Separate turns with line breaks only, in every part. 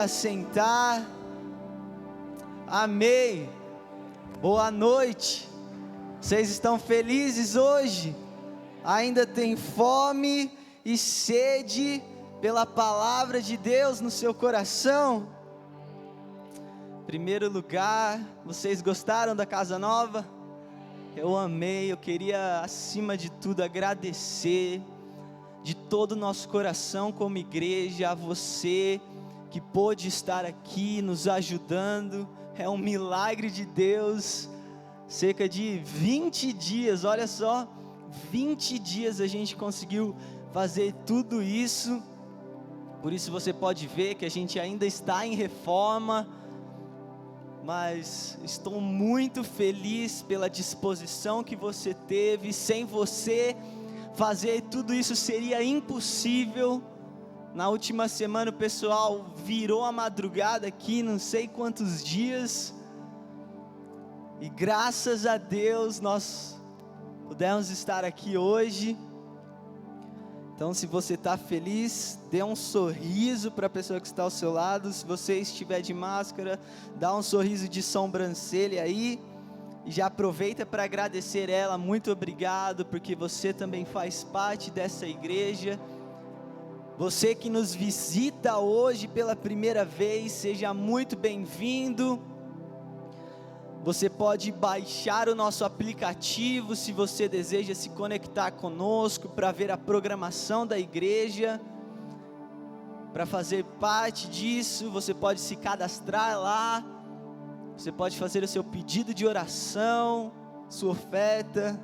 Sentar. Amém. Boa noite. Vocês estão felizes hoje? Ainda tem fome e sede pela palavra de Deus no seu coração? Em primeiro lugar, vocês gostaram da casa nova? Eu amei. Eu queria, acima de tudo, agradecer de todo o nosso coração como igreja a você que pôde estar aqui nos ajudando. É um milagre de Deus. Cerca de 20 dias, olha só, 20 dias a gente conseguiu fazer tudo isso. Por isso você pode ver que a gente ainda está em reforma, mas estou muito feliz pela disposição que você teve. Sem você fazer tudo isso seria impossível. Na última semana o pessoal virou a madrugada aqui, não sei quantos dias, e graças a Deus nós pudemos estar aqui hoje. Então, se você está feliz, dê um sorriso para a pessoa que está ao seu lado. Se você estiver de máscara, dá um sorriso de sobrancelha aí, e já aproveita para agradecer ela. Muito obrigado, porque você também faz parte dessa igreja. Você que nos visita hoje pela primeira vez, seja muito bem-vindo. Você pode baixar o nosso aplicativo se você deseja se conectar conosco para ver a programação da igreja. Para fazer parte disso, você pode se cadastrar lá. Você pode fazer o seu pedido de oração, sua oferta.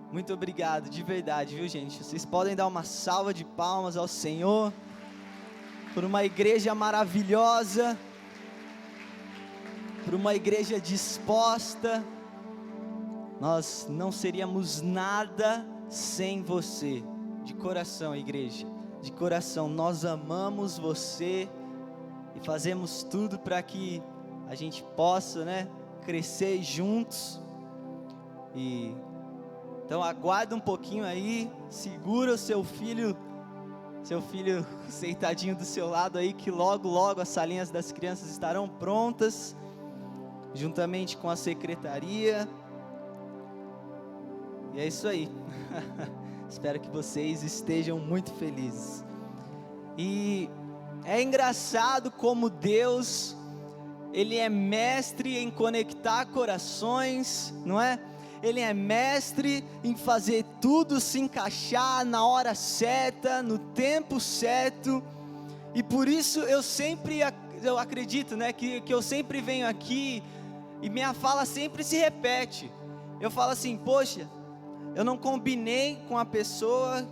Muito obrigado, de verdade, viu, gente? Vocês podem dar uma salva de palmas ao Senhor por uma igreja maravilhosa, por uma igreja disposta. Nós não seríamos nada sem você. De coração, igreja, de coração, nós amamos você e fazemos tudo para que a gente possa, crescer juntos. Então aguarda um pouquinho aí, segura o seu filho sentadinho do seu lado aí, que logo logo as salinhas das crianças estarão prontas, juntamente com a secretaria. E é isso aí. Espero que vocês estejam muito felizes. E é engraçado como Deus, Ele é mestre em conectar corações, não é? Ele é mestre em fazer tudo se encaixar na hora certa, no tempo certo. E por isso eu acredito, que eu sempre venho aqui e minha fala sempre se repete. Eu falo assim: poxa, eu não combinei com a pessoa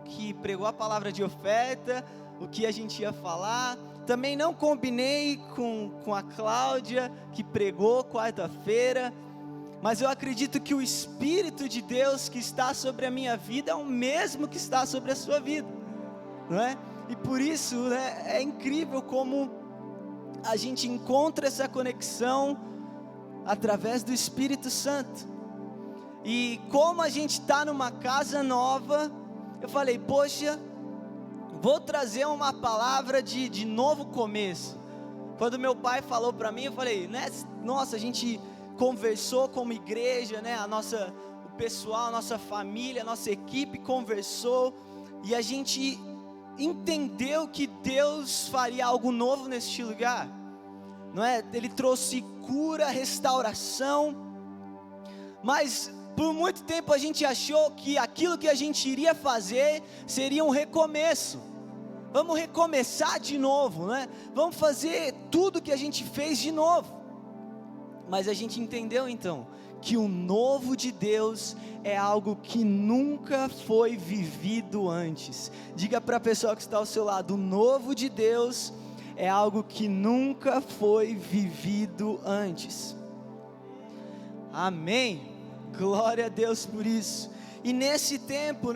que pregou a palavra de oferta, o que a gente ia falar. Também não combinei com a Cláudia, que pregou quarta-feira. Mas eu acredito que o Espírito de Deus que está sobre a minha vida é o mesmo que está sobre a sua vida, não é? E por isso, é incrível como a gente encontra essa conexão através do Espírito Santo. E como a gente está numa casa nova, eu falei: poxa, vou trazer uma palavra de novo começo. Quando meu pai falou para mim, eu falei: nossa, a gente conversou como igreja, o pessoal, a nossa família, a nossa equipe conversou, e a gente entendeu que Deus faria algo novo neste lugar, não é? Ele trouxe cura, restauração, mas por muito tempo a gente achou que aquilo que a gente iria fazer seria um recomeço. Vamos recomeçar de novo, Vamos fazer tudo que a gente fez de novo. Mas a gente entendeu então que o novo de Deus é algo que nunca foi vivido antes. Diga para a pessoa que está ao seu lado: o novo de Deus é algo que nunca foi vivido antes. Amém. Glória a Deus por isso. E nesse tempo,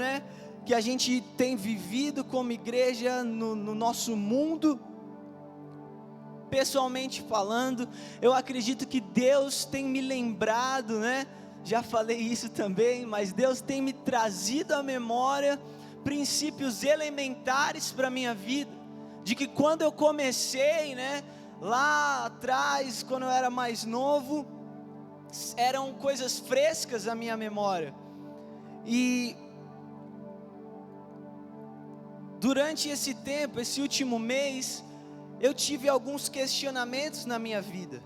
que a gente tem vivido como igreja no nosso mundo, pessoalmente falando, eu acredito que Deus tem me lembrado, já falei isso também, mas Deus tem me trazido à memória princípios elementares para a minha vida, de que quando eu comecei, né, lá atrás, quando eu era mais novo, eram coisas frescas à minha memória, e durante esse tempo, esse último mês, eu tive alguns questionamentos na minha vida,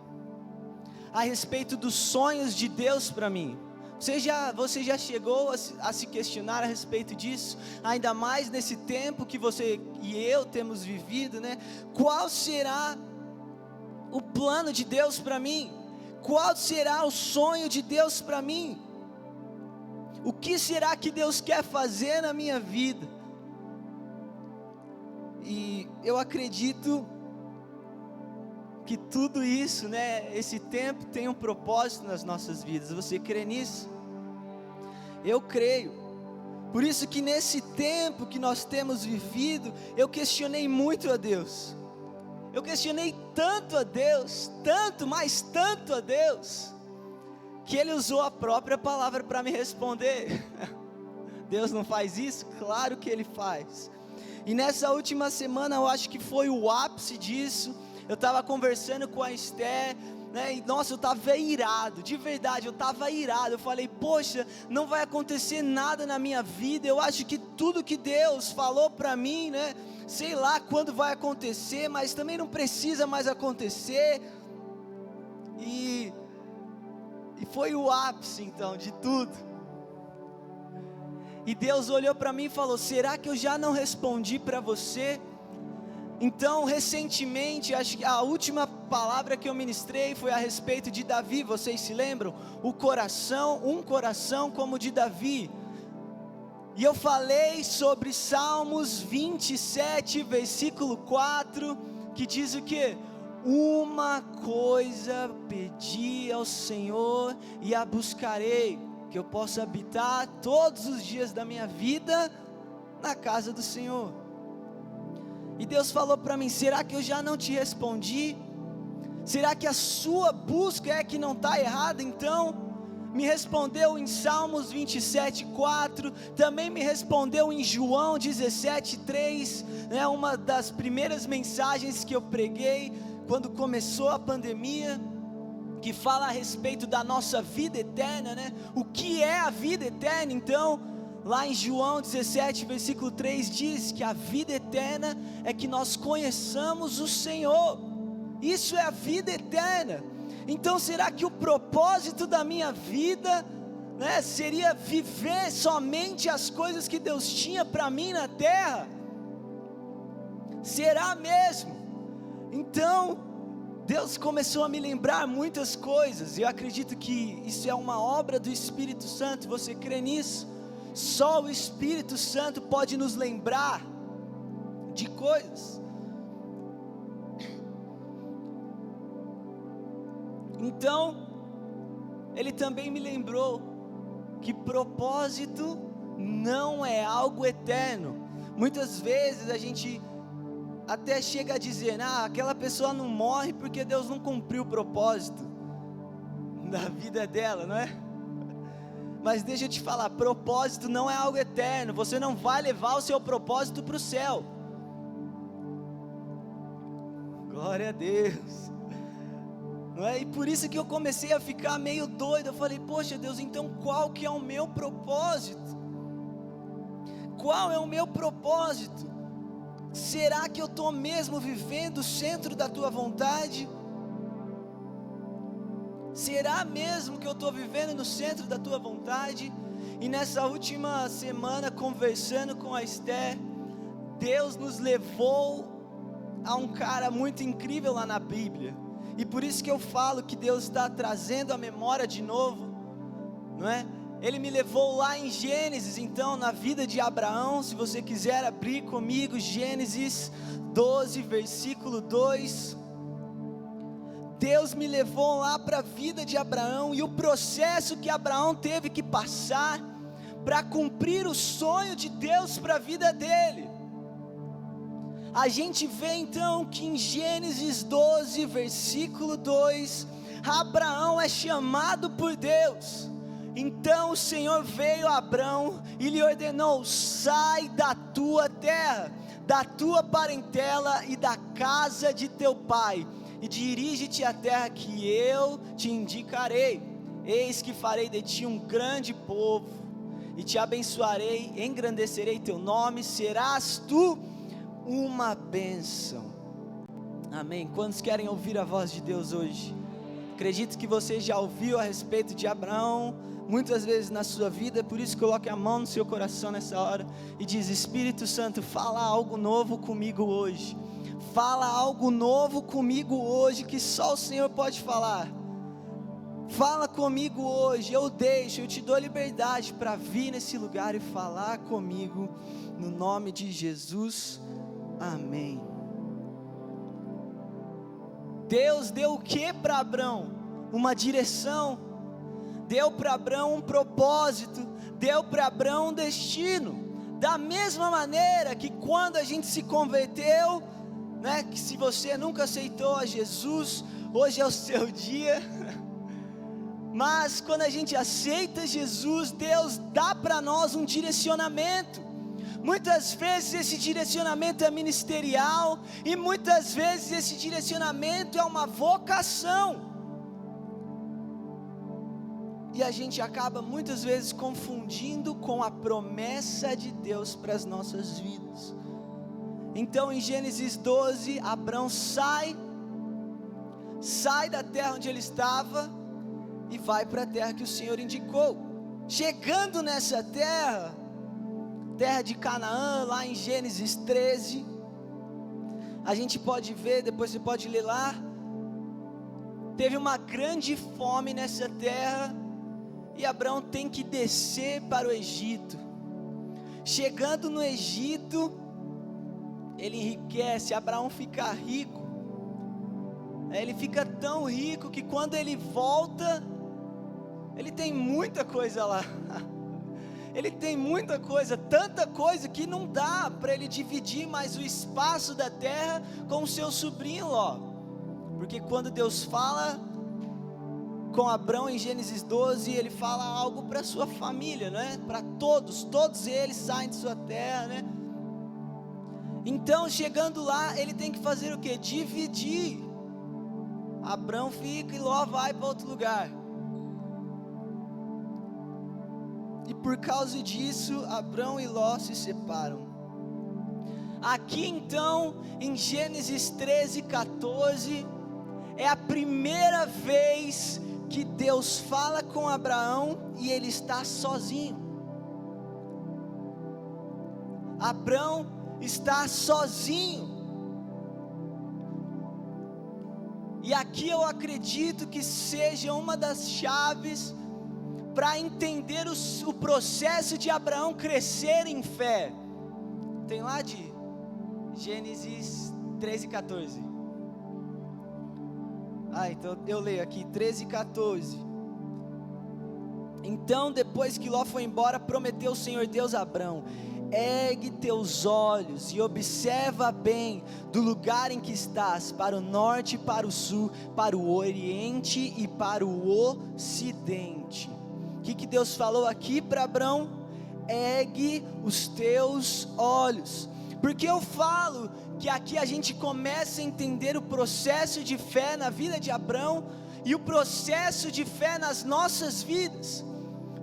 a respeito dos sonhos de Deus para mim. Você já chegou a se questionar a respeito disso? Ainda mais nesse tempo que você e eu temos vivido, né? Qual será o plano de Deus para mim? Qual será o sonho de Deus para mim? O que será que Deus quer fazer na minha vida? E eu acredito que tudo isso, né, esse tempo tem um propósito nas nossas vidas. Você crê nisso? Eu creio. Por isso que nesse tempo que nós temos vivido, eu questionei muito a Deus. Eu questionei tanto a Deus, tanto, mas tanto a Deus, que Ele usou a própria palavra para me responder. Deus não faz isso? Claro que Ele faz. E nessa última semana, eu acho que foi o ápice disso. Eu estava conversando com a Esther, né, e nossa, eu estava irado, de verdade, eu estava irado. Eu falei, poxa, não vai acontecer nada na minha vida. Eu acho que tudo que Deus falou para mim, né, sei lá quando vai acontecer, mas também não precisa mais acontecer. E foi o ápice então de tudo. E Deus olhou para mim e falou, será que eu já não respondi para você? Então, recentemente, acho que a última palavra que eu ministrei foi a respeito de Davi. Vocês se lembram? Um coração como o de Davi. E eu falei sobre Salmos 27, versículo 4, que diz o quê? Uma coisa pedi ao Senhor e a buscarei, que eu possa habitar todos os dias da minha vida na casa do Senhor. E Deus falou para mim, será que eu já não te respondi? Será que a sua busca é que não está errada? Então, me respondeu em Salmos 27, 4, também me respondeu em João 17, 3, né, uma das primeiras mensagens que eu preguei, quando começou a pandemia, que fala a respeito da nossa vida eterna, né? O que é a vida eterna? Então, lá em João 17, versículo 3, diz que a vida eterna é que nós conheçamos o Senhor. Isso é a vida eterna. Então, será que o propósito da minha vida, né, seria viver somente as coisas que Deus tinha para mim na terra? Será mesmo? Então, Deus começou a me lembrar muitas coisas. Eu acredito que isso é uma obra do Espírito Santo. Você crê nisso? Só o Espírito Santo pode nos lembrar de coisas. Então, Ele também me lembrou que propósito não é algo eterno. Muitas vezes a gente até chega a dizer, aquela pessoa não morre porque Deus não cumpriu o propósito da vida dela, não é? Mas deixa eu te falar, propósito não é algo eterno. Você não vai levar o seu propósito para o céu. Glória a Deus. Não é? E por isso que eu comecei a ficar meio doido. Eu falei, poxa Deus, então qual que é o meu propósito? Qual é o meu propósito? Será que eu estou mesmo vivendo o centro da tua vontade? Será mesmo que eu estou vivendo no centro da tua vontade? E nessa última semana, conversando com a Esther, Deus nos levou a um cara muito incrível lá na Bíblia. E por isso que eu falo que Deus está trazendo a memória de novo, não é? Ele me levou lá em Gênesis, então, na vida de Abraão. Se você quiser abrir comigo, Gênesis 12, versículo 2. Deus me levou lá para a vida de Abraão e o processo que Abraão teve que passar para cumprir o sonho de Deus para a vida dele. A gente vê então que em Gênesis 12, versículo 2, Abraão é chamado por Deus. Então o Senhor veio a Abrão e lhe ordenou: sai da tua terra, da tua parentela e da casa de teu pai, e dirige-te à terra que eu te indicarei. Eis que farei de ti um grande povo, e te abençoarei, engrandecerei teu nome, serás tu uma bênção. Amém. Quantos querem ouvir a voz de Deus hoje? Acredito que você já ouviu a respeito de Abraão muitas vezes na sua vida, por isso coloque a mão no seu coração nessa hora e diz: Espírito Santo, fala algo novo comigo hoje. Fala algo novo comigo hoje que só o Senhor pode falar. Fala comigo hoje, eu te dou liberdade para vir nesse lugar e falar comigo, no nome de Jesus, amém. Deus deu o que para Abrão? Uma direção, deu para Abrão um propósito, deu para Abrão um destino, da mesma maneira que quando a gente se converteu, que se você nunca aceitou a Jesus, hoje é o seu dia. Mas quando a gente aceita Jesus, Deus dá para nós um direcionamento. Muitas vezes esse direcionamento é ministerial, e muitas vezes esse direcionamento é uma vocação. E a gente acaba muitas vezes confundindo com a promessa de Deus para as nossas vidas. Então em Gênesis 12, Abrão sai da terra onde ele estava e vai para a terra que o Senhor indicou. Chegando nessa terra de Canaã, lá em Gênesis 13, a gente pode ver, depois você pode ler lá, teve uma grande fome nessa terra, e Abrão tem que descer para o Egito. Chegando no Egito, ele enriquece, Abraão fica rico, ele fica tão rico que quando ele volta, ele tem muita coisa lá, ele tem muita coisa, tanta coisa que não dá para ele dividir mais o espaço da terra com o seu sobrinho Ló, porque quando Deus fala com Abrão em Gênesis 12, ele fala algo para sua família, para todos eles saem de sua terra, Então chegando lá, ele tem que fazer o que? Dividir. Abrão fica e Ló vai para outro lugar. E por causa disso, Abrão e Ló se separam. Aqui então, em Gênesis 13, 14, é a primeira vez que Deus fala com Abraão e ele está sozinho. Abrão está sozinho. E aqui eu acredito que seja uma das chaves para entender o processo de Abraão crescer em fé. Tem lá de Gênesis 13, 14. Então eu leio aqui, 13, 14. Então depois que Ló foi embora, prometeu o Senhor Deus a Abrão: ergue teus olhos e observa bem do lugar em que estás, para o norte e para o sul, para o oriente e para o ocidente. O que Deus falou aqui para Abrão? Ergue os teus olhos. Porque eu falo que aqui a gente começa a entender o processo de fé na vida de Abrão e o processo de fé nas nossas vidas.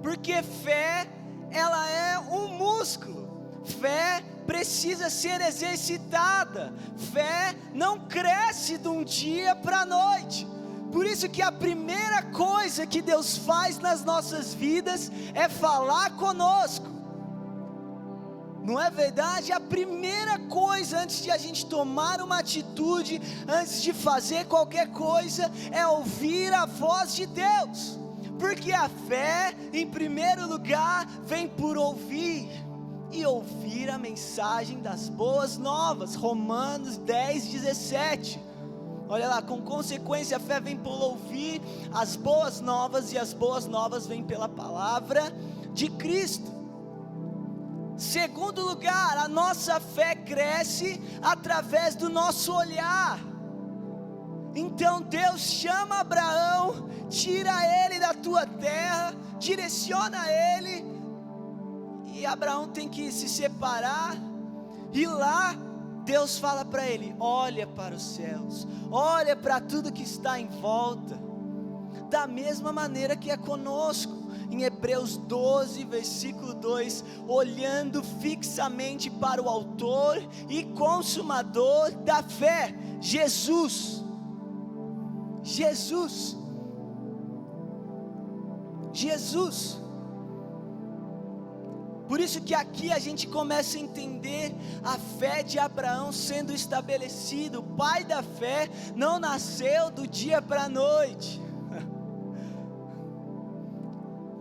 Porque fé, ela é um músculo. Fé precisa ser exercitada. Fé não cresce de um dia para a noite. Por isso que a primeira coisa que Deus faz nas nossas vidas é falar conosco. Não é verdade? A primeira coisa antes de a gente tomar uma atitude, antes de fazer qualquer coisa, é ouvir a voz de Deus. Porque a fé, em primeiro lugar, vem por ouvir. E ouvir a mensagem das boas novas. Romanos 10, 17. Olha lá, com consequência a fé vem por ouvir as boas novas, e as boas novas vêm pela palavra de Cristo. Segundo lugar, a nossa fé cresce através do nosso olhar. Então Deus chama Abraão, tira ele da tua terra, direciona ele, e Abraão tem que se separar, e lá Deus fala para ele: olha para os céus, olha para tudo que está em volta, da mesma maneira que é conosco. Em Hebreus 12, versículo 2, olhando fixamente para o autor e consumador da fé, Jesus. Por isso que aqui a gente começa a entender a fé de Abraão sendo estabelecida. O pai da fé não nasceu do dia para a noite,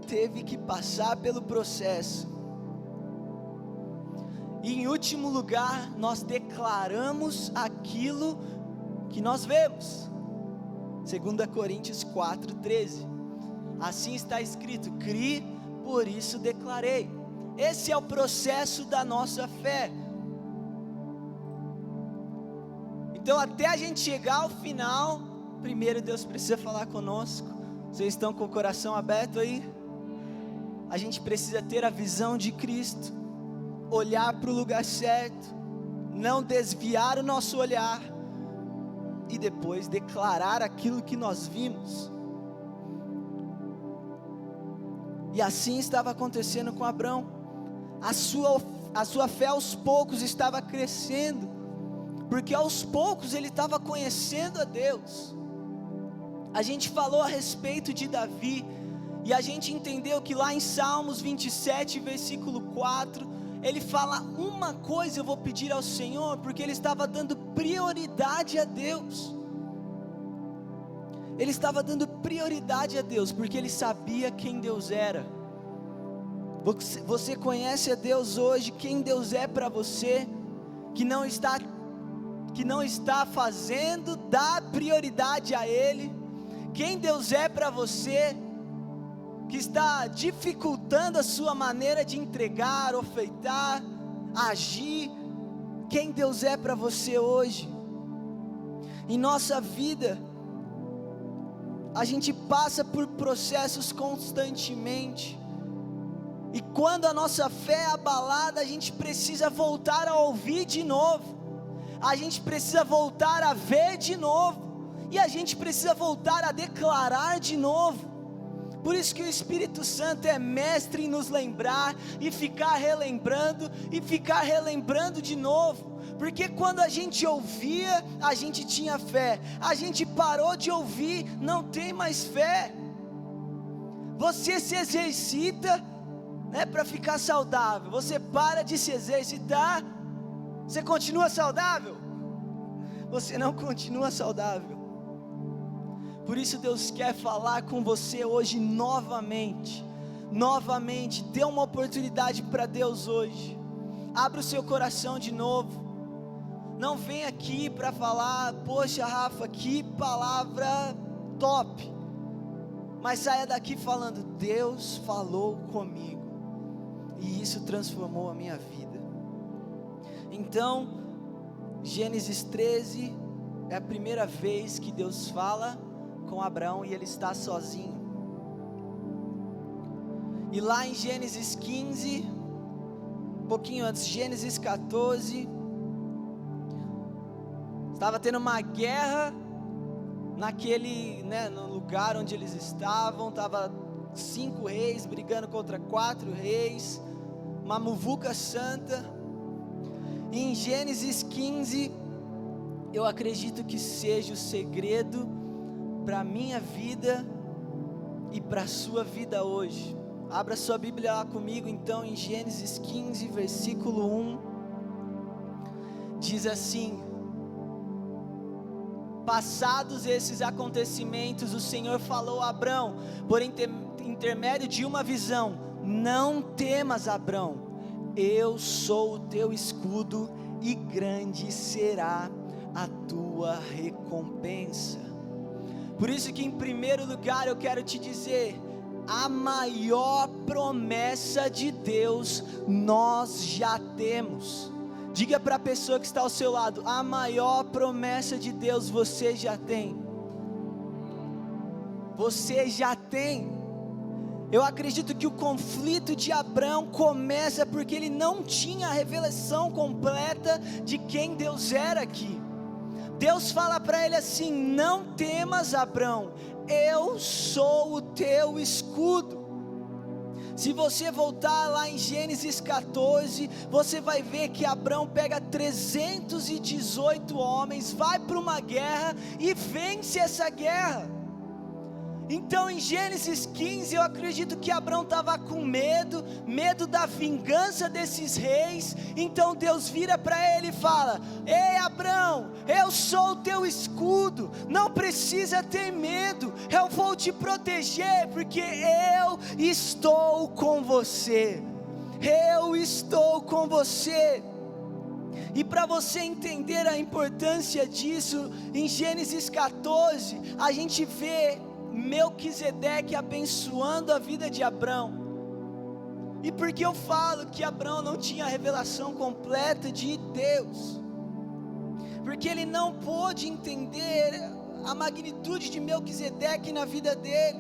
teve que passar pelo processo. E em último lugar, nós declaramos aquilo que nós vemos. 2 Coríntios 4:13, assim está escrito: criei, por isso declarei. Esse é o processo da nossa fé. Então, até a gente chegar ao final, primeiro Deus precisa falar conosco. Vocês estão com o coração aberto aí? A gente precisa ter a visão de Cristo, olhar para o lugar certo, não desviar o nosso olhar, e depois declarar aquilo que nós vimos. E assim estava acontecendo com Abraão. A sua fé aos poucos estava crescendo, porque aos poucos ele estava conhecendo a Deus. A gente falou a respeito de Davi, e a gente entendeu que lá em Salmos 27, versículo 4, ele fala: uma coisa eu vou pedir ao Senhor, porque ele estava dando prioridade a Deus. Ele estava dando prioridade a Deus, porque ele sabia quem Deus era. Você conhece a Deus hoje, quem Deus é para você, que não está fazendo, dá prioridade a Ele. Quem Deus é para você, que está dificultando a sua maneira de entregar, ofertar, agir. Quem Deus é para você hoje? Em nossa vida, a gente passa por processos constantemente, e quando a nossa fé é abalada, a gente precisa voltar a ouvir de novo, a gente precisa voltar a ver de novo, e a gente precisa voltar a declarar de novo. Por isso que o Espírito Santo é mestre em nos lembrar, e ficar relembrando de novo. Porque quando a gente ouvia, a gente tinha fé. A gente parou de ouvir, não tem mais fé. Você se exercita, para ficar saudável. Você para de se exercitar, você continua saudável? Você não continua saudável. Por isso Deus quer falar com você hoje novamente. Dê uma oportunidade para Deus hoje. Abra o seu coração de novo. Não vem aqui para falar: poxa, Rafa, que palavra top. Mas saia daqui falando: Deus falou comigo, e isso transformou a minha vida. Então, Gênesis 13 é a primeira vez que Deus fala com Abraão, e ele está sozinho. E lá em Gênesis 15, um pouquinho antes, Gênesis 14, estava tendo uma guerra no lugar onde eles estavam. Estava 5 reis brigando contra 4 reis, uma muvuca santa. E em Gênesis 15, eu acredito que seja o segredo para a minha vida e para a sua vida hoje. Abra sua Bíblia lá comigo então, em Gênesis 15, versículo 1, diz assim: passados esses acontecimentos, o Senhor falou a Abrão, por intermédio de uma visão: não temas, Abrão, eu sou o teu escudo, e grande será a tua recompensa. Por isso que em primeiro lugar eu quero te dizer: a maior promessa de Deus nós já temos. Diga para a pessoa que está ao seu lado: a maior promessa de Deus você já tem. Você já tem. Eu acredito que o conflito de Abrão começa porque ele não tinha a revelação completa de quem Deus era aqui. Deus fala para ele assim: não temas, Abrão, eu sou o teu escudo. Se você voltar lá em Gênesis 14, você vai ver que Abrão pega 318 homens, vai para uma guerra e vence essa guerra. Então em Gênesis 15, eu acredito que Abrão estava com medo da vingança desses reis. Então Deus vira para ele e fala: ei Abrão, eu sou o teu escudo, não precisa ter medo, eu vou te proteger, porque eu estou com você, eu estou com você. E para você entender a importância disso, em Gênesis 14, a gente vê Melquisedeque abençoando a vida de Abrão. E por que eu falo que Abrão não tinha a revelação completa de Deus? Porque ele não pôde entender a magnitude de Melquisedeque na vida dele.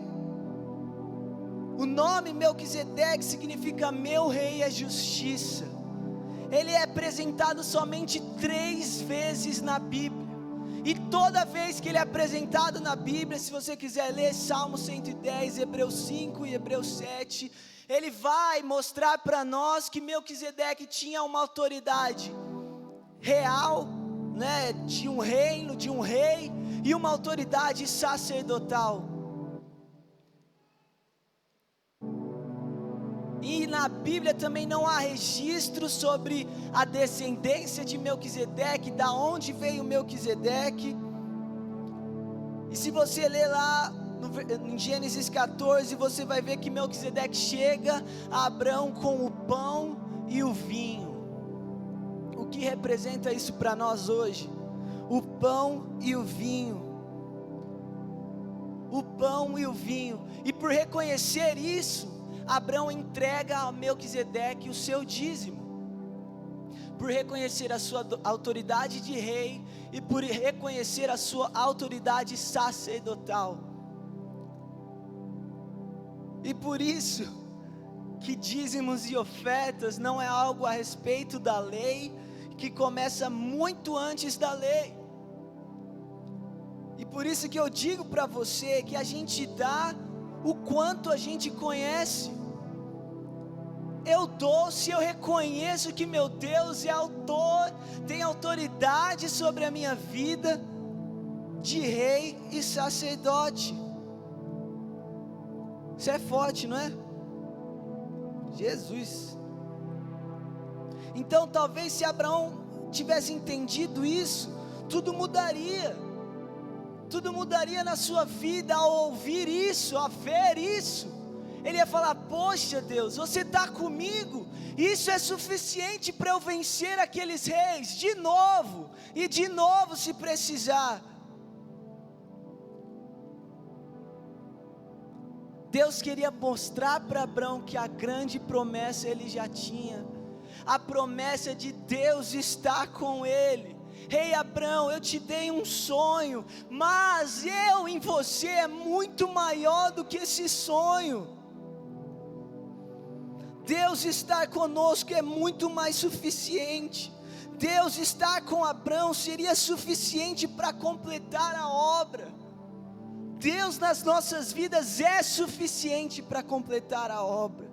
O nome Melquisedeque significa meu rei é justiça. Ele é apresentado somente 3 vezes na Bíblia. E toda vez que ele é apresentado na Bíblia, se você quiser ler Salmo 110, Hebreus 5 e Hebreus 7, ele vai mostrar para nós que Melquisedeque tinha uma autoridade real, né, de um reino, de um rei, e uma autoridade sacerdotal. E na Bíblia também não há registro sobre a descendência de Melquisedeque, da onde veio Melquisedeque. E se você ler lá em Gênesis 14, você vai ver que Melquisedeque chega a Abrão com o pão e o vinho. O que representa isso para nós hoje? O pão e o vinho. O pão e o vinho. E por reconhecer isso, Abrão entrega a Melquisedeque o seu dízimo, por reconhecer a sua autoridade de rei e por reconhecer a sua autoridade sacerdotal. E por isso que dízimos e ofertas não é algo a respeito da lei, que começa muito antes da lei. E por isso que eu digo para você que a gente dá o quanto a gente conhece. Eu dou se eu reconheço que meu Deus é autor, tem autoridade sobre a minha vida, de rei e sacerdote. Isso é forte, não é? Jesus. Então talvez se Abraão tivesse entendido isso, tudo mudaria. Tudo mudaria na sua vida ao ouvir isso, a ver isso. Ele ia falar: poxa Deus, você está comigo, isso é suficiente para eu vencer aqueles reis, de novo, e de novo se precisar. Deus queria mostrar para Abrão que a grande promessa ele já tinha, a promessa de Deus está com ele. Ei Abrão, eu te dei um sonho, mas eu em você é muito maior do que esse sonho. Deus estar conosco é muito mais suficiente. Deus estar com Abrão seria suficiente para completar a obra. Deus nas nossas vidas é suficiente para completar a obra.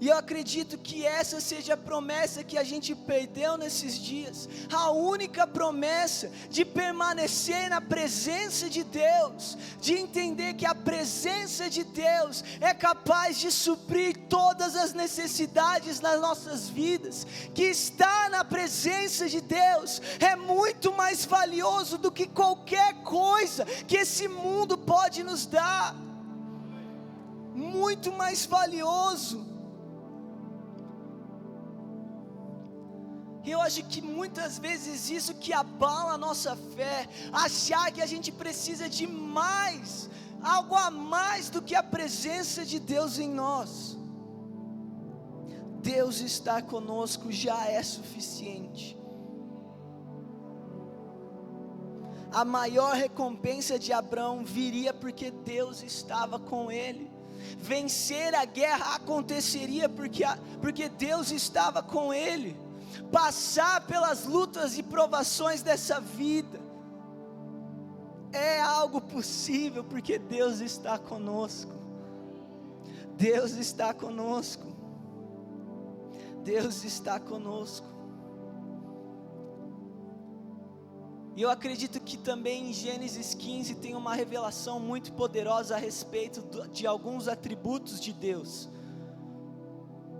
E eu acredito que essa seja a promessa que a gente perdeu nesses dias. A única promessa de permanecer na presença de Deus, de entender que a presença de Deus é capaz de suprir todas as necessidades nas nossas vidas. Que estar na presença de Deus é muito mais valioso do que qualquer coisa que esse mundo pode nos dar. Muito mais valioso. E eu acho que muitas vezes isso que abala a nossa fé, achar que a gente precisa de mais, algo a mais do que a presença de Deus em nós. Deus estar conosco já é suficiente. A maior recompensa de Abrão viria porque Deus estava com ele. Vencer a guerra aconteceria porque Deus estava com ele. Passar pelas lutas e provações dessa vida é algo possível porque Deus está conosco. Deus está conosco. Deus está conosco. E eu acredito que também em Gênesis 15 tem uma revelação muito poderosa a respeito de alguns atributos de Deus.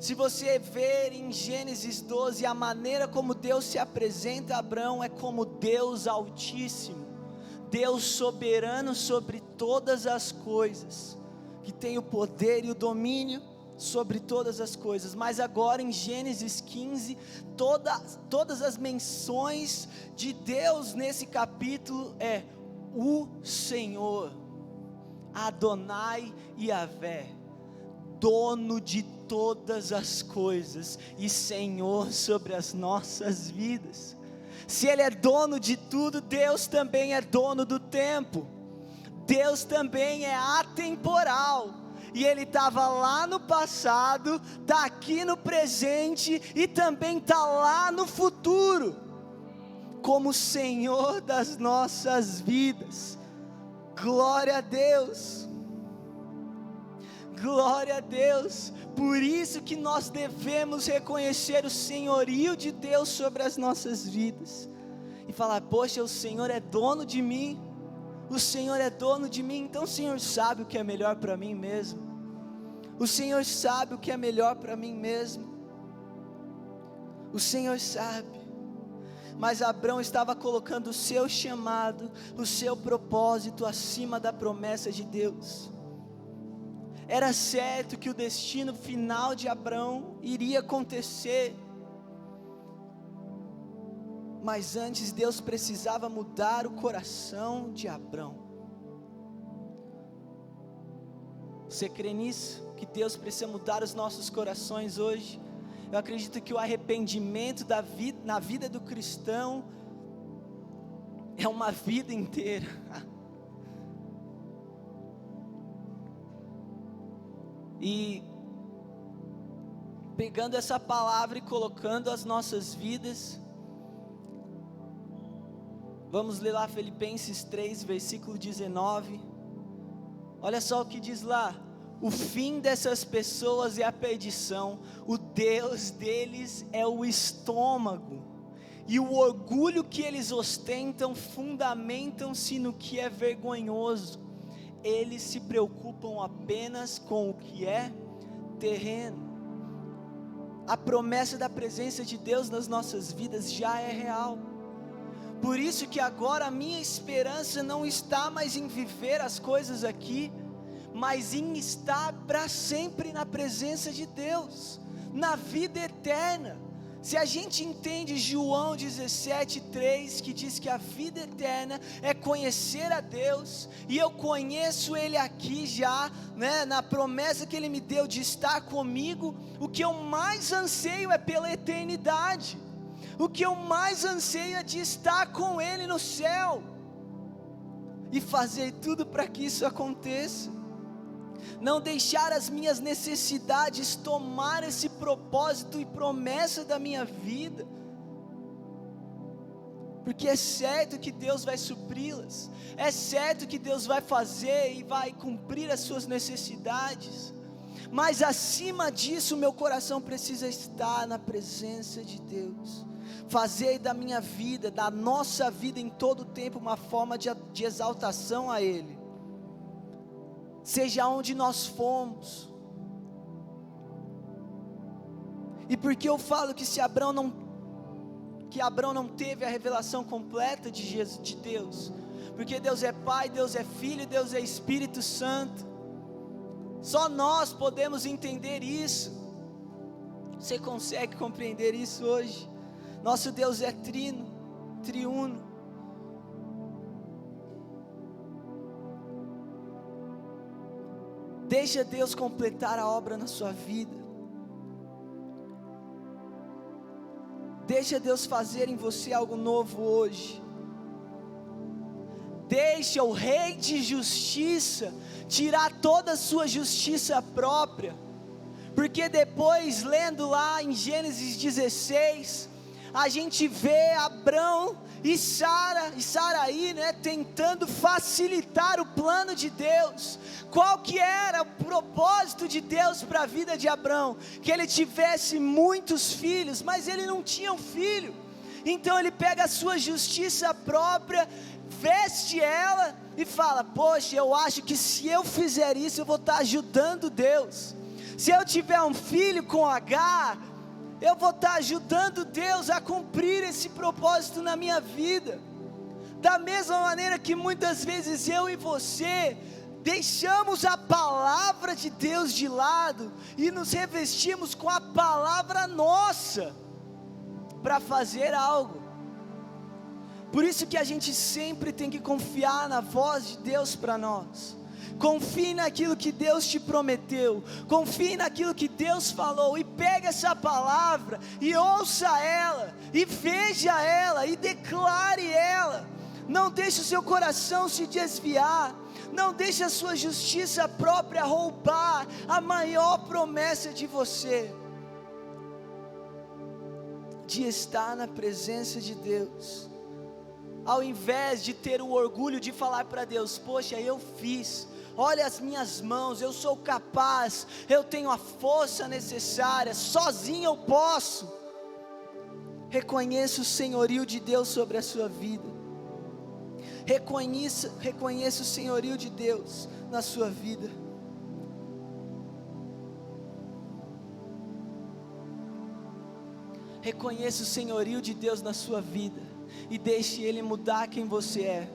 Se você ver em Gênesis 12, a maneira como Deus se apresenta a Abrão é como Deus Altíssimo, Deus soberano sobre todas as coisas, que tem o poder e o domínio sobre todas as coisas. Mas agora em Gênesis 15, todas as menções de Deus nesse capítulo é o Senhor, Adonai Yahvé, dono de todas as coisas e Senhor sobre as nossas vidas. Se Ele é dono de tudo, Deus também é dono do tempo. Deus também é atemporal. E Ele estava lá no passado, está aqui no presente e também está lá no futuro, como Senhor das nossas vidas. Glória a Deus, glória a Deus. Por isso que nós devemos reconhecer o senhorio de Deus sobre as nossas vidas, e falar: poxa, o Senhor é dono de mim. O Senhor é dono de mim, então o Senhor sabe o que é melhor para mim mesmo. O Senhor sabe o que é melhor para mim mesmo. O Senhor sabe. Mas Abrão estava colocando o seu chamado, o seu propósito acima da promessa de Deus. Era certo que o destino final de Abrão iria acontecer, mas antes Deus precisava mudar o coração de Abrão. Você crê nisso? Que Deus precisa mudar os nossos corações hoje? Eu acredito que o arrependimento na vida do cristão é uma vida inteira. E pegando essa palavra e colocando as nossas vidas, vamos ler lá Filipenses 3, versículo 19. Olha só o que diz lá: o fim dessas pessoas é a perdição, o Deus deles é o estômago, e o orgulho que eles ostentam fundamentam-se no que é vergonhoso. Eles se preocupam apenas com o que é terreno. A promessa da presença de Deus nas nossas vidas já é real. Por isso que agora a minha esperança não está mais em viver as coisas aqui, mas em estar para sempre na presença de Deus, na vida eterna. Se a gente entende João 17:3, que diz que a vida eterna é conhecer a Deus, e eu conheço Ele aqui já, né, na promessa que Ele me deu de estar comigo, o que eu mais anseio é pela eternidade. O que eu mais anseio é de estar com Ele no céu, e fazer tudo para que isso aconteça. Não deixar as minhas necessidades tomar esse propósito e promessa da minha vida, porque é certo que Deus vai supri-las, é certo que Deus vai fazer e vai cumprir as suas necessidades, mas acima disso meu coração precisa estar na presença de Deus, fazer da minha vida, da nossa vida em todo o tempo, uma forma de exaltação a Ele, seja onde nós formos. E por que eu falo que Abrão não teve a revelação completa de Deus? Porque Deus é Pai, Deus é Filho, Deus é Espírito Santo. Só nós podemos entender isso. Você consegue compreender isso hoje? Nosso Deus é trino, triuno. Deixa Deus completar a obra na sua vida. Deixa Deus fazer em você algo novo hoje. Deixa o Rei de Justiça tirar toda a sua justiça própria, porque depois, lendo lá em Gênesis 16, a gente vê Abrão e Saraí, né, tentando facilitar o plano de Deus. Qual que era o propósito de Deus para a vida de Abrão? Que ele tivesse muitos filhos, mas ele não tinha um filho. Então ele pega a sua justiça própria, veste ela e fala: poxa, eu acho que se eu fizer isso, eu vou estar ajudando Deus. Se eu tiver um filho com H, eu vou estar ajudando Deus a cumprir esse propósito na minha vida. Da mesma maneira que muitas vezes eu e você deixamos a palavra de Deus de lado e nos revestimos com a palavra nossa para fazer algo. Por isso que a gente sempre tem que confiar na voz de Deus para nós. Confie naquilo que Deus te prometeu, confie naquilo que Deus falou, e pegue essa palavra, e ouça ela, e veja ela, e declare ela. Não deixe o seu coração se desviar, não deixe a sua justiça própria roubar a maior promessa de você, de estar na presença de Deus. Ao invés de ter o orgulho de falar para Deus: poxa, eu fiz, olha as minhas mãos, eu sou capaz, eu tenho a força necessária, sozinho eu posso. Reconheça o senhorio de Deus sobre a sua vida. Reconheça o senhorio de Deus na sua vida. Reconheça o senhorio de Deus na sua vida e deixe Ele mudar quem você é.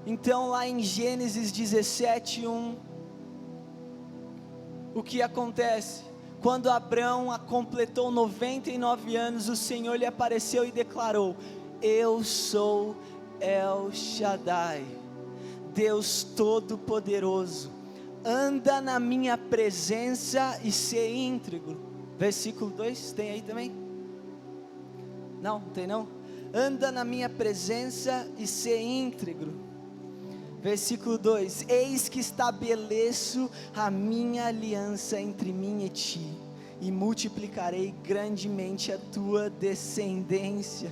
Então lá em Gênesis 17:1, o que acontece? Quando Abrão completou 99 anos, o Senhor lhe apareceu e declarou: eu sou El Shaddai, Deus Todo-Poderoso, anda na minha presença e ser íntegro. Versículo 2, tem aí também? Não tem não? Anda na minha presença e ser íntegro. Versículo 2: eis que estabeleço a minha aliança entre mim e ti, e multiplicarei grandemente a tua descendência.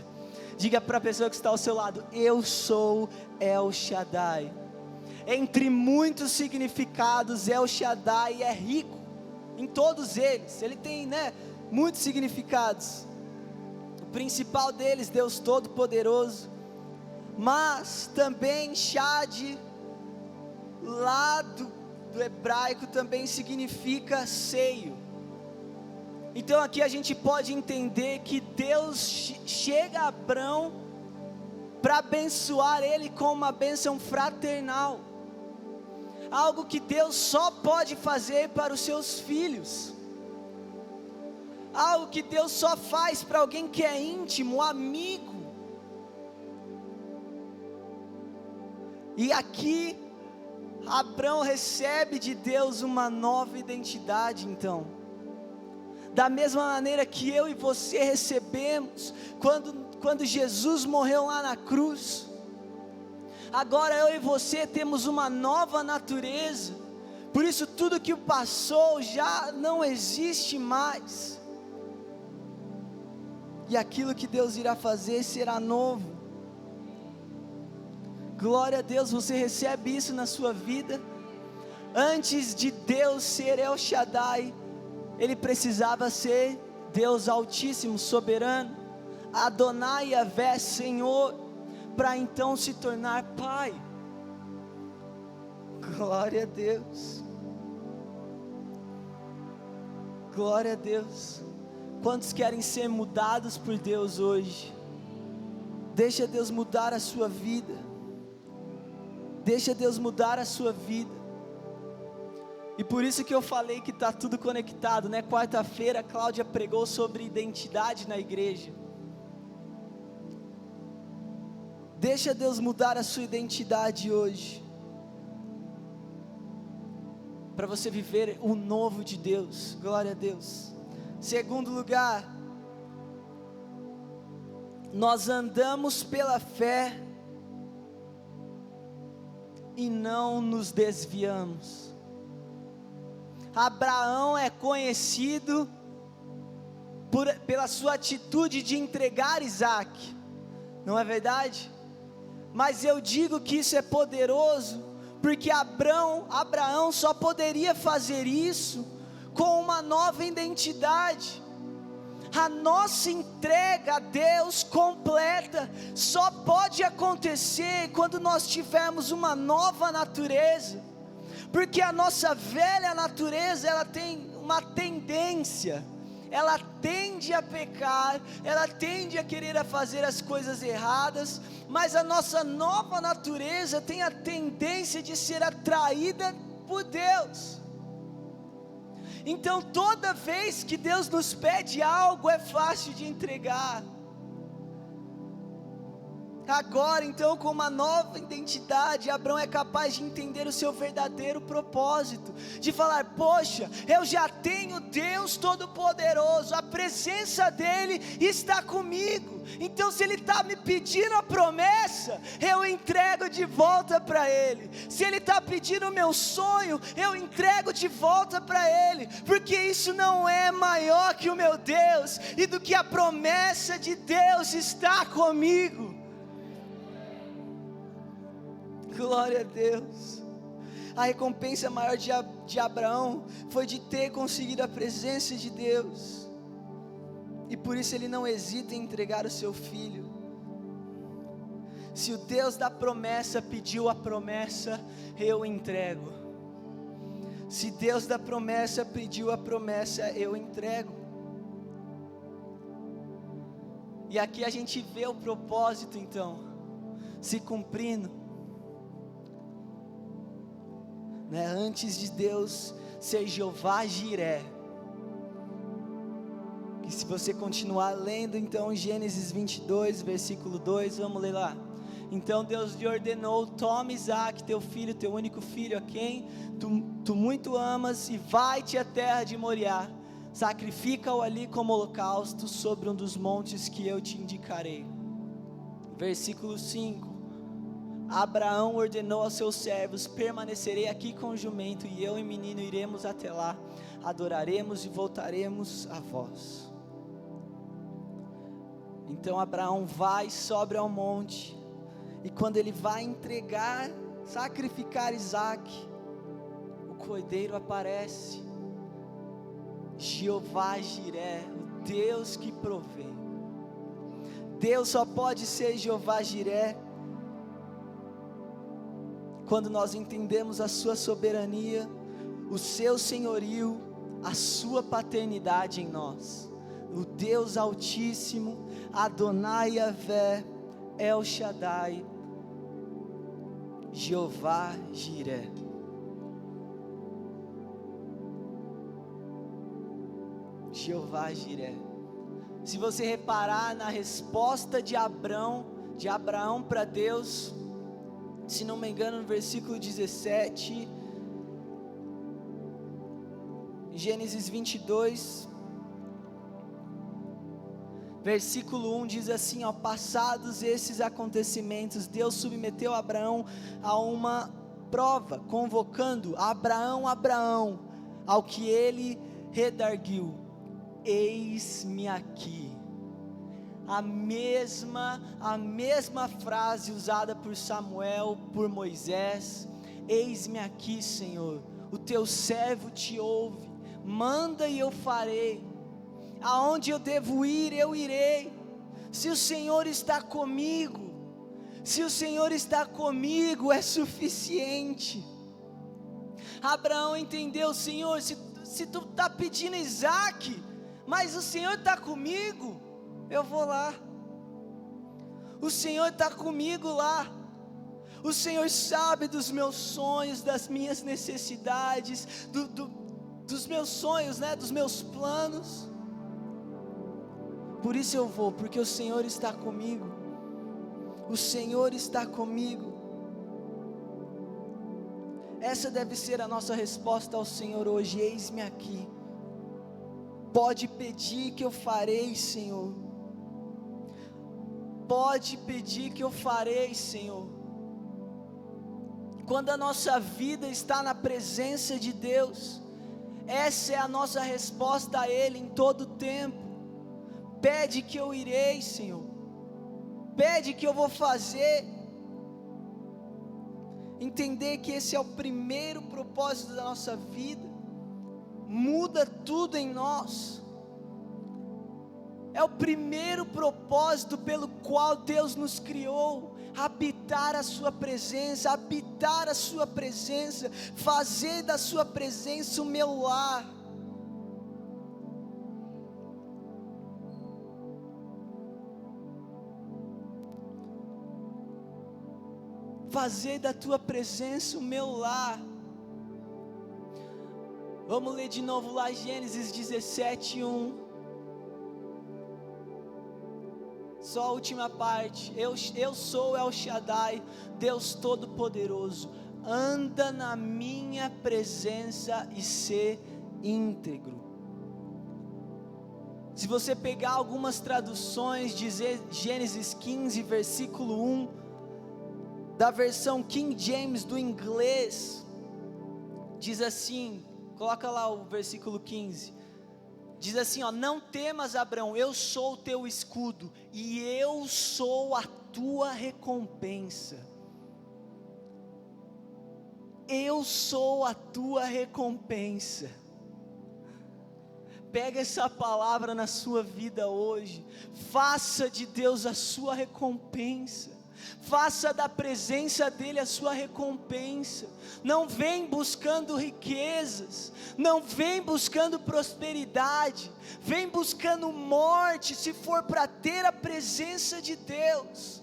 Diga para a pessoa que está ao seu lado: eu sou El Shaddai. Entre muitos significados, El Shaddai é rico em todos eles. Ele tem, muitos significados. O principal deles, Deus Todo-Poderoso. Mas também Shad, lá do hebraico, também significa seio. Então aqui a gente pode entender que Deus chega a Abrão para abençoar ele com uma bênção fraternal, algo que Deus só pode fazer para os seus filhos, algo que Deus só faz para alguém que é íntimo, amigo. E aqui Abrão recebe de Deus uma nova identidade. Então, da mesma maneira que eu e você recebemos quando Jesus morreu lá na cruz, agora eu e você temos uma nova natureza. Por isso tudo que passou já não existe mais, e aquilo que Deus irá fazer será novo. Glória a Deus, você recebe isso na sua vida? Antes de Deus ser El Shaddai, Ele precisava ser Deus Altíssimo, Soberano, Adonai Yahvé, Senhor, para então se tornar Pai. Glória a Deus, glória a Deus. Quantos querem ser mudados por Deus hoje? Deixa Deus mudar a sua vida. Deixa Deus mudar a sua vida. E por isso que eu falei que está tudo conectado, né? Quarta-feira a Cláudia pregou sobre identidade na igreja. Deixa Deus mudar a sua identidade hoje, para você viver o novo de Deus. Glória a Deus. Segundo lugar, nós andamos pela fé e não nos desviamos. Abraão é conhecido pela sua atitude de entregar Isaque, não é verdade? Mas eu digo que isso é poderoso, porque Abraão só poderia fazer isso com uma nova identidade. A nossa entrega a Deus completa só pode acontecer quando nós tivermos uma nova natureza, porque a nossa velha natureza, ela tem uma tendência, ela tende a pecar, ela tende a querer fazer as coisas erradas, mas a nossa nova natureza tem a tendência de ser atraída por Deus. Então toda vez que Deus nos pede algo, é fácil de entregar. Agora então, com uma nova identidade, Abraão é capaz de entender o seu verdadeiro propósito, de falar: poxa, eu já tenho Deus Todo-Poderoso, a presença dEle está comigo, então se Ele está me pedindo a promessa, eu entrego de volta para Ele. Se Ele está pedindo o meu sonho, eu entrego de volta para Ele, porque isso não é maior que o meu Deus, e do que a promessa de Deus está comigo. Glória a Deus. A recompensa maior de Abraão foi de ter conseguido a presença de Deus, e por isso ele não hesita em entregar o seu filho. Se o Deus da promessa pediu a promessa, eu entrego. Se Deus da promessa pediu a promessa, eu entrego. E aqui a gente vê o propósito então se cumprindo. Antes de Deus ser Jeová Jiré, e se você continuar lendo então em Gênesis 22, versículo 2, vamos ler lá. Então Deus lhe ordenou: toma Isaque, teu filho, teu único filho, a quem tu muito amas, e vai-te à terra de Moriá, sacrifica-o ali como holocausto sobre um dos montes que eu te indicarei. Versículo 5. Abraão ordenou aos seus servos: permanecerei aqui com o jumento, e eu e o menino iremos até lá, adoraremos e voltaremos a vós. Então Abraão vai, sobe ao monte, e quando ele vai sacrificar Isaque, o cordeiro aparece. Jeová Jiré, o Deus que provê. Deus só pode ser Jeová Jiré quando nós entendemos a sua soberania, o seu senhorio, a sua paternidade em nós. O Deus Altíssimo, Adonai Yahvé, El Shaddai, Jeová Jiré. Jeová Jiré. Se você reparar na resposta de Abraão para Deus, se não me engano, no versículo 17, Gênesis 22, versículo 1 diz assim: passados esses acontecimentos, Deus submeteu Abraão a uma prova, convocando: Abraão, Abraão, ao que ele redarguiu: eis-me aqui. A mesma frase usada por Samuel, por Moisés: eis-me aqui, Senhor, o teu servo te ouve, manda e eu farei, aonde eu devo ir, eu irei. Se o Senhor está comigo, é suficiente. Abraão entendeu: Senhor, se tu está pedindo Isaque, mas o Senhor está comigo, eu vou lá. O Senhor está comigo lá. O Senhor sabe dos meus sonhos, das minhas necessidades, dos meus sonhos, dos meus planos. Por isso eu vou, porque o Senhor está comigo. O Senhor está comigo. Essa deve ser a nossa resposta ao Senhor hoje: eis-me aqui. Pode pedir que eu farei, Senhor. pode pedir que eu farei, Senhor. Quando a nossa vida está na presença de Deus, essa é a nossa resposta a Ele em todo tempo. Pede que eu irei, Senhor. Pede que eu vou fazer. Entender que esse é o primeiro propósito da nossa vida. Muda tudo em nós. É o primeiro propósito pelo qual Deus nos criou. Habitar a sua presença, habitar a sua presença, fazer da sua presença o meu lar. Fazer da tua presença o meu lar. Vamos ler de novo lá Gênesis 17:1. Só a última parte. Eu sou El Shaddai, Deus Todo-Poderoso. Anda na minha presença e ser íntegro. Se você pegar algumas traduções de Gênesis 15, versículo 1, da versão King James do inglês, diz assim, coloca lá o versículo 15. Diz assim, ó: não temas, Abraão, eu sou o teu escudo, e eu sou a tua recompensa. Eu sou a tua recompensa. Pega essa palavra na sua vida hoje. Faça de Deus a sua recompensa. Faça da presença dEle a sua recompensa. Não vem buscando riquezas, não vem buscando prosperidade, vem buscando morte, se for para ter a presença de Deus.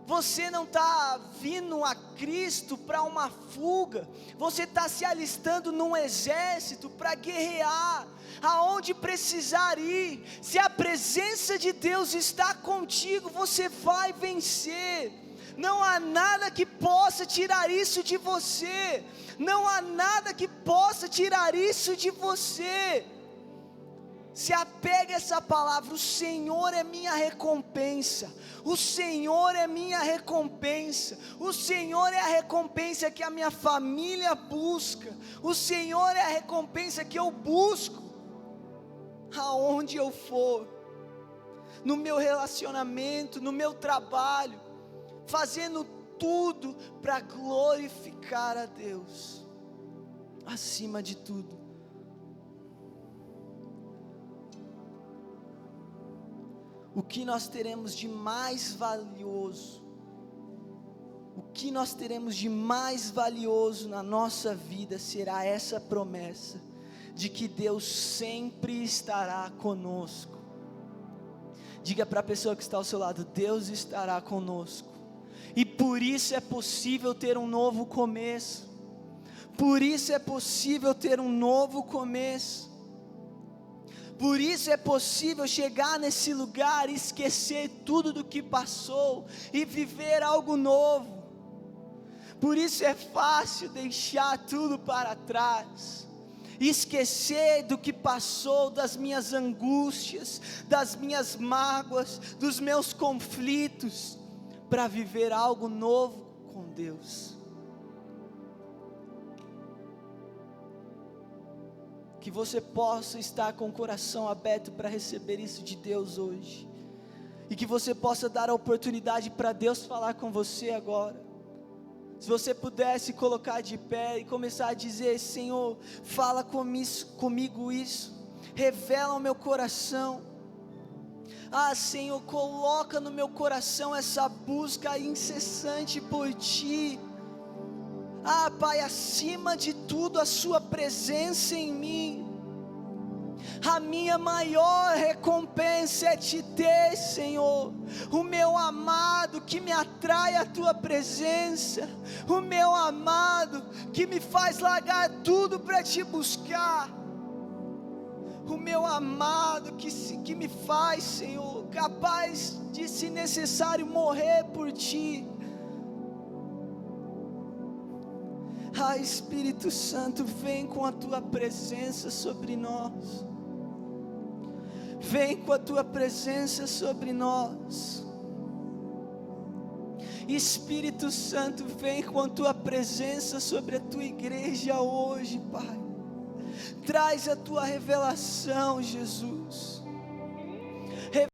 Você não está vindo a Cristo para uma fuga, você está se alistando num exército para guerrear, aonde precisar ir. Se a presença de Deus está contigo, você vai vencer. Não há nada que possa tirar isso de você, não há nada que possa tirar isso de você. Se apega a essa palavra: o Senhor é minha recompensa, o Senhor é minha recompensa, o Senhor é a recompensa que a minha família busca, o Senhor é a recompensa que eu busco, aonde eu for, no meu relacionamento, no meu trabalho, fazendo tudo para glorificar a Deus, acima de tudo. O que nós teremos de mais valioso, o que nós teremos de mais valioso na nossa vida será essa promessa, de que Deus sempre estará conosco. Diga para a pessoa que está ao seu lado: Deus estará conosco, e por isso é possível ter um novo começo, por isso é possível ter um novo começo. Por isso é possível chegar nesse lugar e esquecer tudo do que passou e viver algo novo. Por isso é fácil deixar tudo para trás, esquecer do que passou, das minhas angústias, das minhas mágoas, dos meus conflitos, para viver algo novo com Deus. Que você possa estar com o coração aberto para receber isso de Deus hoje, e que você possa dar a oportunidade para Deus falar com você agora. Se você pudesse colocar de pé e começar a dizer: Senhor, fala comigo isso, revela o meu coração. Senhor, coloca no meu coração essa busca incessante por Ti. Pai, acima de tudo a sua presença em mim. A minha maior recompensa é Te ter, Senhor. O meu amado que me atrai a Tua presença, o meu amado que me faz largar tudo para Te buscar, o meu amado que me faz, Senhor, capaz de, se necessário, morrer por Ti. Espírito Santo, vem com a Tua presença sobre nós. Vem com a Tua presença sobre nós. Espírito Santo, vem com a tua presença sobre a tua igreja hoje, Pai. Traz a tua revelação, Jesus.